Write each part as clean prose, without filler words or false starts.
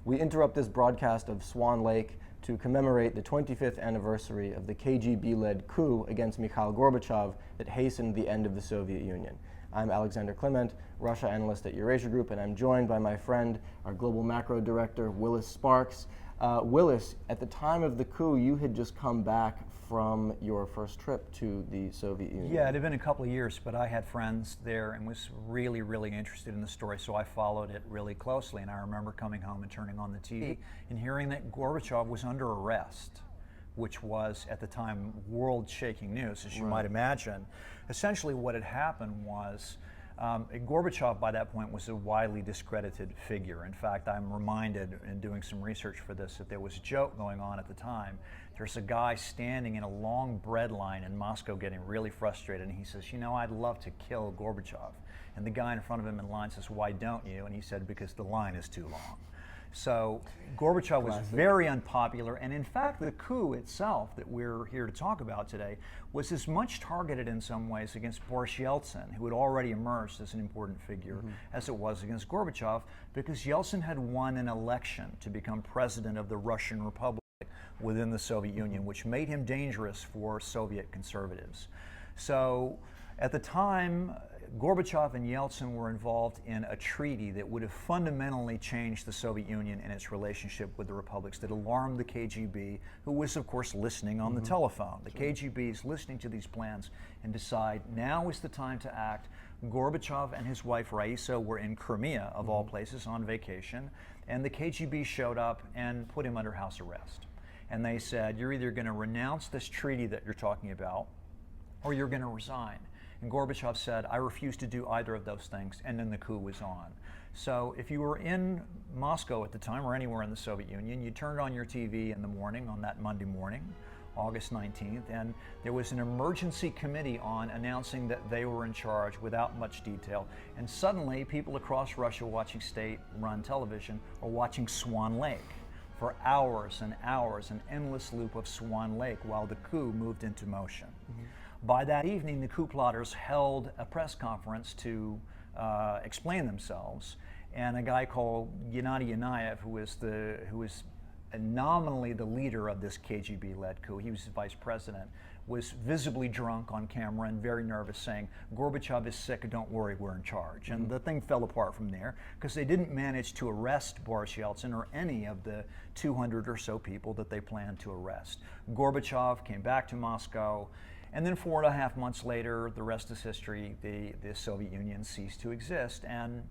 We interrupt this broadcast of Swan Lake to commemorate the 25th anniversary of the KGB-led coup against Mikhail Gorbachev that hastened the end of the Soviet Union. I'm Alexander Clement, Russia analyst at Eurasia Group, and I'm joined by my friend, our global macro director, Willis Sparks. Willis, at the time of the coup, you had just come back from your first trip to the Soviet Union. Yeah, it had been a couple of years, but I had friends there and was really, really interested in the story, so I followed it really closely. And I remember coming home and turning on the TV and hearing that Gorbachev was under arrest, which was, at the time, world-shaking news, as you might imagine. Essentially what had happened was Gorbachev, by that point, was a widely discredited figure. In fact, I'm reminded in doing some research for this that there was a joke going on at the time. There's a guy standing in a long bread line in Moscow getting really frustrated, and he says, you know, I'd love to kill Gorbachev. And the guy in front of him in line says, why don't you? And he said, because the line is too long. So Gorbachev was very unpopular, and in fact the coup itself that we're here to talk about today was as much targeted in some ways against Boris Yeltsin, who had already emerged as an important figure, as it was against Gorbachev, because Yeltsin had won an election to become president of the Russian Republic within the Soviet Union, which made him dangerous for Soviet conservatives. So at the time, Gorbachev and Yeltsin were involved in a treaty that would have fundamentally changed the Soviet Union and its relationship with the republics, that alarmed the KGB, who was, of course, listening on the telephone. The KGB is listening to these plans and decide now is the time to act. Gorbachev and his wife Raisa were in Crimea, of all places, on vacation, and the KGB showed up and put him under house arrest. And they said, you're either going to renounce this treaty that you're talking about, or you're going to resign. And Gorbachev said, I refuse to do either of those things, and then the coup was on. So if you were in Moscow at the time, or anywhere in the Soviet Union, you turned on your TV in the morning, on that Monday morning, August 19th, and there was an emergency committee on announcing that they were in charge without much detail. And suddenly, people across Russia watching state-run television are watching Swan Lake for hours and hours, an endless loop of Swan Lake while the coup moved into motion. By that evening, the coup plotters held a press conference to explain themselves, and a guy called Gennady Yanayev, who was nominally the leader of this KGB-led coup, he was the vice president, was visibly drunk on camera and very nervous, saying, Gorbachev is sick, don't worry, we're in charge. And the thing fell apart from there, because they didn't manage to arrest Boris Yeltsin or any of the 200 or so people that they planned to arrest. Gorbachev came back to Moscow, and then 4.5 months later, the rest is history. The Soviet Union ceased to exist, and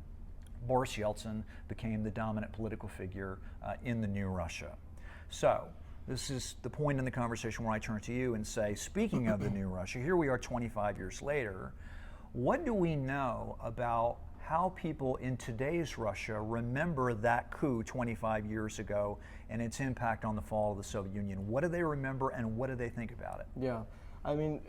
Boris Yeltsin became the dominant political figure in the new Russia. So this is the point in the conversation where I turn to you and say, speaking of the new Russia, here we are 25 years later. What do we know about how people in today's Russia remember that coup 25 years ago and its impact on the fall of the Soviet Union? What do they remember, and what do they think about it? Yeah. I mean,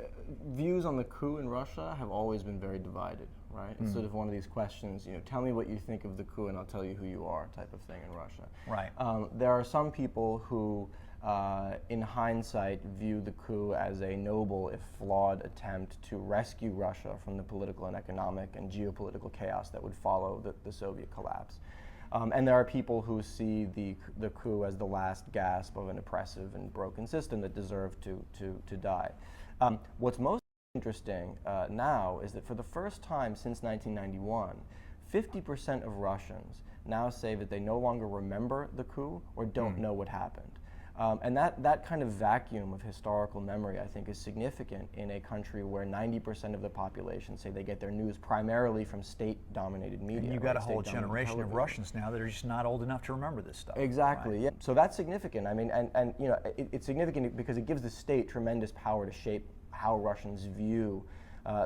views on the coup in Russia have always been very divided, right? It's sort of one of these questions, you know, tell me what you think of the coup and I'll tell you who you are type of thing in Russia. Right. There are some people who, in hindsight, view the coup as a noble, if flawed, attempt to rescue Russia from the political and economic and geopolitical chaos that would follow the Soviet collapse. And there are people who see the coup as the last gasp of an oppressive and broken system that deserved to die. What's most interesting now is that for the first time since 1991, 50% of Russians now say that they no longer remember the coup or don't know what happened. And that kind of vacuum of historical memory, I think, is significant in a country where 90% of the population say they get their news primarily from state-dominated media. And you've got a whole generation of Russians now that are just not old enough to remember this stuff. Exactly. Right? Yeah. So that's significant. I mean, and you know, it's significant because it gives the state tremendous power to shape how Russians view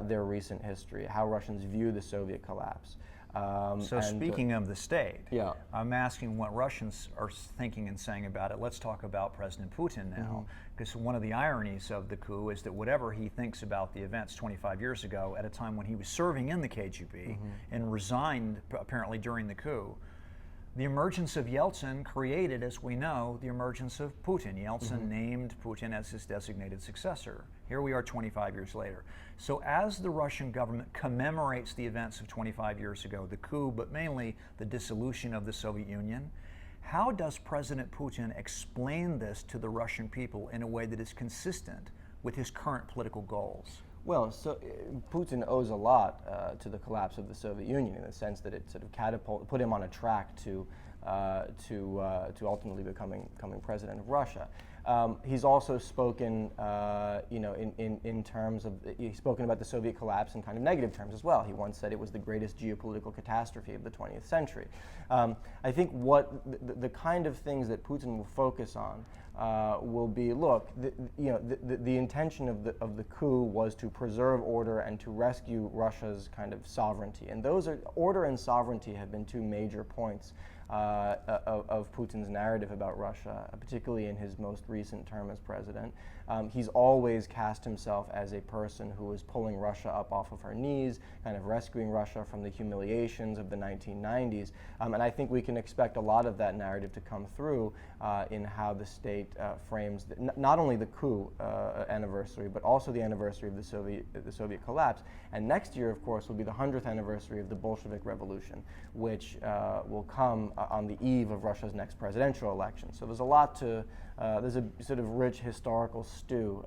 their recent history, how Russians view the Soviet collapse. So speaking of the state, yeah. I'm asking what Russians are thinking and saying about it. Let's talk about President Putin now, because one of the ironies of the coup is that whatever he thinks about the events 25 years ago, at a time when he was serving in the KGB and resigned apparently during the coup, the emergence of Yeltsin created, as we know, the emergence of Putin. Yeltsin named Putin as his designated successor. Here we are 25 years later. So as the Russian government commemorates the events of 25 years ago, the coup, but mainly the dissolution of the Soviet Union, How does President Putin explain this to the Russian people in a way that is consistent with his current political goals? Well, so Putin owes a lot to the collapse of the Soviet Union in the sense that it sort of put him on a track to ultimately becoming president of Russia. He's also spoken, in terms of, he's spoken about the Soviet collapse in kind of negative terms as well. He once said it was the greatest geopolitical catastrophe of the 20th century. I think what the kind of things that Putin will focus on will be, look, the intention of the coup was to preserve order and to rescue Russia's kind of sovereignty. And those are, order and sovereignty have been two major points of Putin's narrative about Russia, particularly in his most recent term as president. He's always cast himself as a person who is pulling Russia up off of her knees, kind of rescuing Russia from the humiliations of the 1990s. And I think we can expect a lot of that narrative to come through in how the state frames not only the coup anniversary, but also the anniversary of the Soviet collapse. And next year, of course, will be the 100th anniversary of the Bolshevik Revolution, which will come on the eve of Russia's next presidential election. So there's a lot to, there's a sort of rich historical stew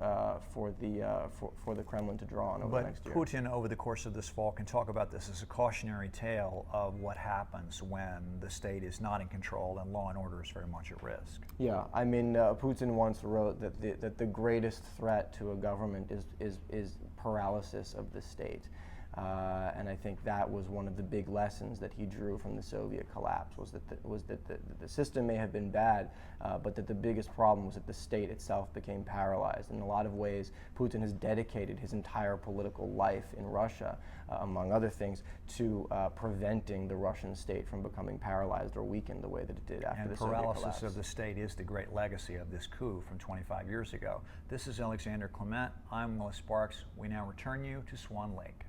for the Kremlin to draw on over the next year. But Putin, over the course of this fall, can talk about this as a cautionary tale of what happens when the state is not in control and law and order is very much at risk. Yeah, I mean, Putin once wrote that the greatest threat to a government is paralysis of the state. And I think that was one of the big lessons that he drew from the Soviet collapse, was that the system may have been bad, but that the biggest problem was that the state itself became paralyzed. In a lot of ways, Putin has dedicated his entire political life in Russia, among other things, to preventing the Russian state from becoming paralyzed or weakened the way that it did after the Soviet collapse. And paralysis of the state is the great legacy of this coup from 25 years ago. This is Alexander Clement. I'm Willis Sparks. We now return you to Swan Lake.